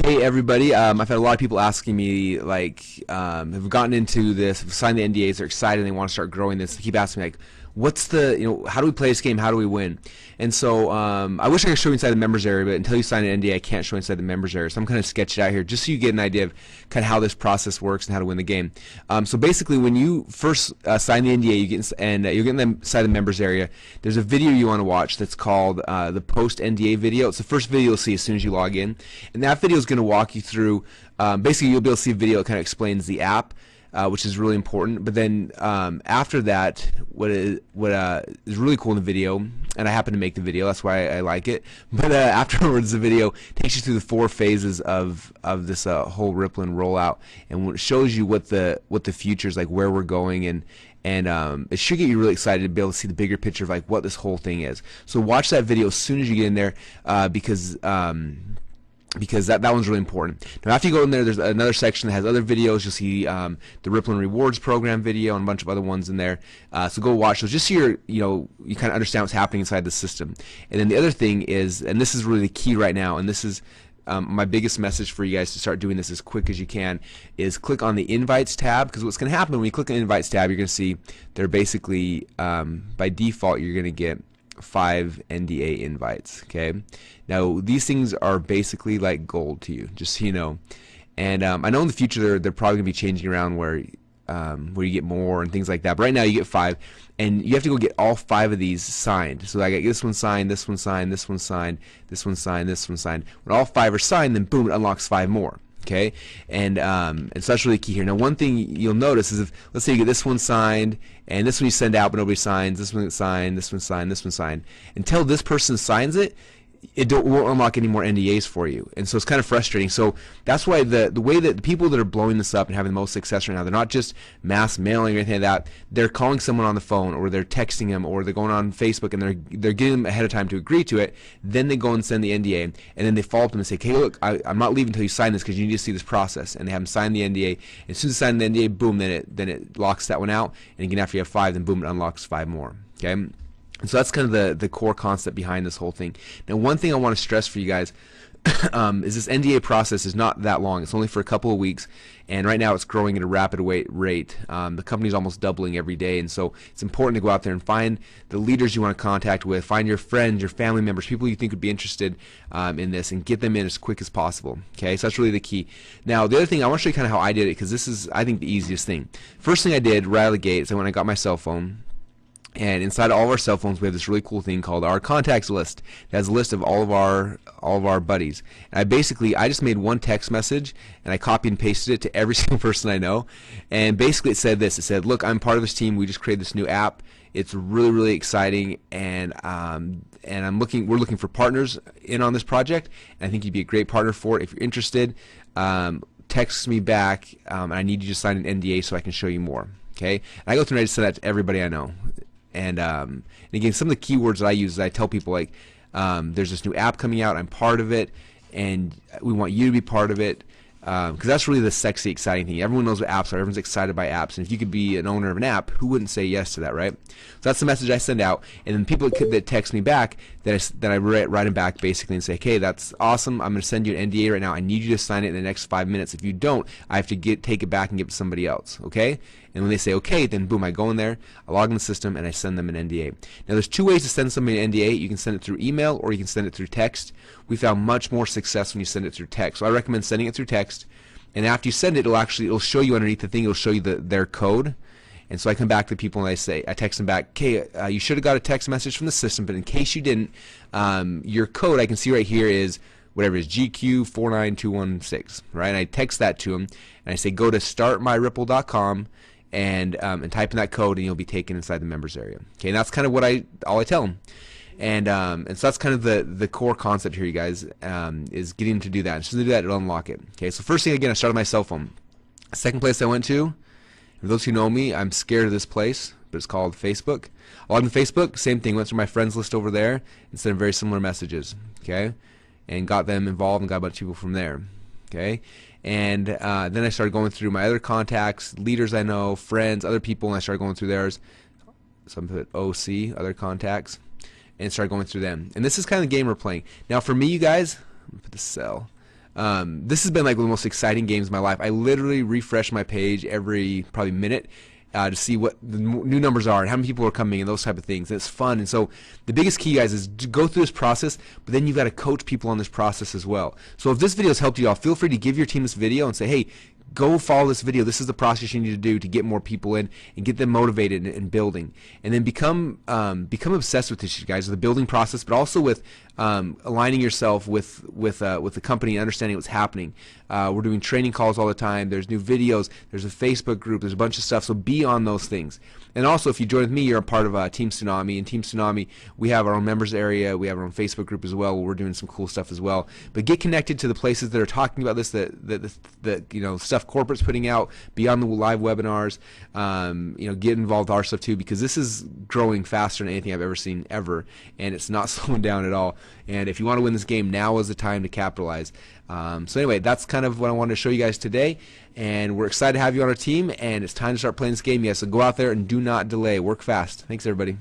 Hey everybody, I've had a lot of people asking me have gotten into this, have signed the NDAs, they're excited, and they want to start growing this. They keep asking me what's how do we play this game? How do we win? And so I wish I could show you inside the members area, but until you sign an NDA, I can't show you inside the members area. So I'm kind of sketched out here just so you get an idea of kind of how this process works and how to win the game. So basically, when you first sign the NDA, you're getting inside the members area. There's a video you want to watch that's called the post NDA video. It's the first video you'll see as soon as you log in, and that video is going to walk you through. Basically, you'll be able to see a video that kind of explains the app. Which is really important. But then after that, what is really cool in the video, and I happen to make the video, that's why I like it. But afterwards, the video takes you through the 4 phases of this whole Rippln rollout, and it shows you what the future is like, where we're going, and it should get you really excited to be able to see the bigger picture of like what this whole thing is. So watch that video as soon as you get in there, because that one's really important. Now after you go in there, there's another section that has other videos. You'll see the Rippln Rewards Program video and a bunch of other ones in there. So go watch those just so you kind of understand what's happening inside the system. And then the other thing is, and this is really the key right now, and this is my biggest message for you guys to start doing this as quick as you can, is click on the Invites tab, because what's going to happen when you click on the Invites tab, you're going to see they're basically, by default, you're going to get 5 NDA invites. Okay, now these things are basically like gold to you, just so you know. And I know in the future they're probably gonna be changing around where you get more and things like that. But right now you get 5, and you have to go get all 5 of these signed. So I got this one signed, this one signed, this one signed, this one signed, this one signed. When all 5 are signed, then boom, it unlocks 5 more. Okay, and so that's really key here. Now, one thing you'll notice is, if let's say you get this one signed, and this one you send out but nobody signs, this one signed, this one signed, this one signed, until this person signs it, it won't unlock any more NDAs for you, and so it's kind of frustrating. So that's why the way that the people that are blowing this up and having the most success right now, they're not just mass mailing or anything like that. They're calling someone on the phone, or they're texting them, or they're going on Facebook, and they're getting them ahead of time to agree to it. Then they go and send the NDA, and then they follow up them and say, "Okay, look, I'm not leaving until you sign this, because you need to see this process." And they have them sign the NDA. As soon as they sign the NDA, boom, then it locks that one out. And again, after you have 5, then boom, it unlocks 5 more. Okay. And so that's kind of the core concept behind this whole thing. Now, one thing I want to stress for you guys is this NDA process is not that long. It's only for a couple of weeks, and right now it's growing at a rapid rate. The company's almost doubling every day, and so it's important to go out there and find the leaders you want to contact with, find your friends, your family members, people you think would be interested in this, and get them in as quick as possible. Okay, so that's really the key. Now, the other thing, I want to show you kind of how I did it, because this is, I think, the easiest thing. First thing I did right out of the gate is I went and got my cell phone. And inside all of our cell phones, we have this really cool thing called our contacts list. It has a list of all of our buddies. And I just made one text message, and I copied and pasted it to every single person I know. And basically, it said this: it said, "Look, I'm part of this team. We just created this new app. It's really, really exciting, and we're looking for partners in on this project. And I think you'd be a great partner for it. If you're interested, text me back. And I need you to sign an NDA so I can show you more." Okay? And I go through and I just send that to everybody I know. And again, some of the keywords that I use is I tell people, like, there's this new app coming out, I'm part of it, and we want you to be part of it, because that's really the sexy, exciting thing. Everyone knows what apps are. Everyone's excited by apps, and if you could be an owner of an app, who wouldn't say yes to that, right? So that's the message I send out, and then people that text me back, that I write them back basically and say, "Okay, that's awesome. I'm going to send you an NDA right now. I need you to sign it in the next 5 minutes. If you don't, I have to take it back and give it to somebody else." Okay? And when they say okay, then boom, I go in there, I log in the system, and I send them an NDA. Now, there's 2 ways to send somebody an NDA. You can send it through email, or you can send it through text. We found much more success when you send it through text. So I recommend sending it through text. And after you send it, it'll show you underneath the thing. It'll show you their code. And so I come back to people and I text them back, "Okay, you should have got a text message from the system, but in case you didn't, your code I can see right here is whatever it is, GQ49216, right?" And I text that to them, and I say, "Go to startmyripple.com and type in that code, and you'll be taken inside the members area." Okay, and that's kind of all I tell them. And so that's kind of the core concept here, you guys, is getting them to do that. And so to do that, it'll unlock it. Okay, so first thing, again, I started my cell phone. Second place I went to, for those who know me, I'm scared of this place, but it's called Facebook. I logged in Facebook, same thing, went through my friends list over there and sent very similar messages, okay, and got them involved and got a bunch of people from there, okay. And then I started going through my other contacts, leaders I know, friends, other people, and I started going through theirs. So I put OC, other contacts, and start going through them. And this is kind of the game we're playing. Now for me, you guys, I'm gonna put the cell. This has been like one of the most exciting games of my life. I literally refresh my page every probably minute to see what the new numbers are and how many people are coming and those type of things. And it's fun. And so the biggest key, guys, is to go through this process, but then you've got to coach people on this process as well. So if this video has helped you all, feel free to give your team this video and say, hey, go follow this video. This is the process you need to do to get more people in and get them motivated and building. And then become obsessed with this, guys, the building process, but also with aligning yourself with the company and understanding what's happening. We're doing training calls all the time. There's new videos. There's a Facebook group. There's a bunch of stuff. So be on those things. And also, if you join with me, you're a part of Team Tsunami. And Team Tsunami, we have our own members area. We have our own Facebook group as well, where we're doing some cool stuff as well. But get connected to the places that are talking about this, that you know, stuff corporate's putting out beyond the live webinars. You know, get involved with our stuff too, because this is growing faster than anything I've ever seen ever, and it's not slowing down at all. And if you want to win this game, now is the time to capitalize. So anyway, that's kind of what I wanted to show you guys today, and we're excited to have you on our team, and it's time to start playing this game. Yes, so go out there and do not delay. Work fast. Thanks, everybody.